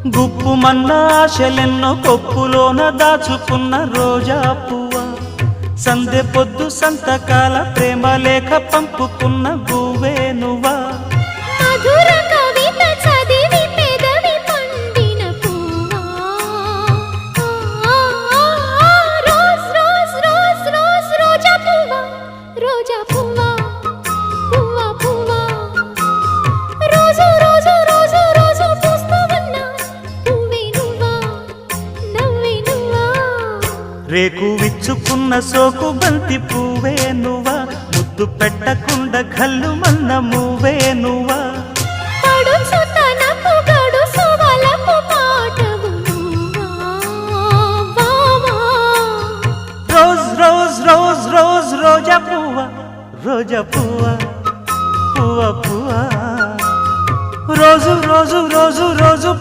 గుప్పుమన్న ఆశలెన్నో కొప్పులోన దాచుకున్న రోజా పువ్వా, సందె పొద్దు సంతకాల ప్రేమ లేఖ పంపుకున్న గువ్వే నువ్వా. మధుర కవిత చదివి పెదవి పండిన పువ్వా, రోజ్ రోజ్ రోజ్ రోజ్ రోజా పువ్వా, రోజా పువ్వా, పువ్వా పువ్వా, రోజు రోజు రోజు రోజు పూస్తూ ఉన్న పువ్వే నువ్వా, నవ్వే నువ్వా. రేకు విచ్చుకున్న సోకు బంతి పువ్వే నువ్వా, ముద్దు పెట్టకుండా కళ్ళు మన్న మువ్వే నువ్వా.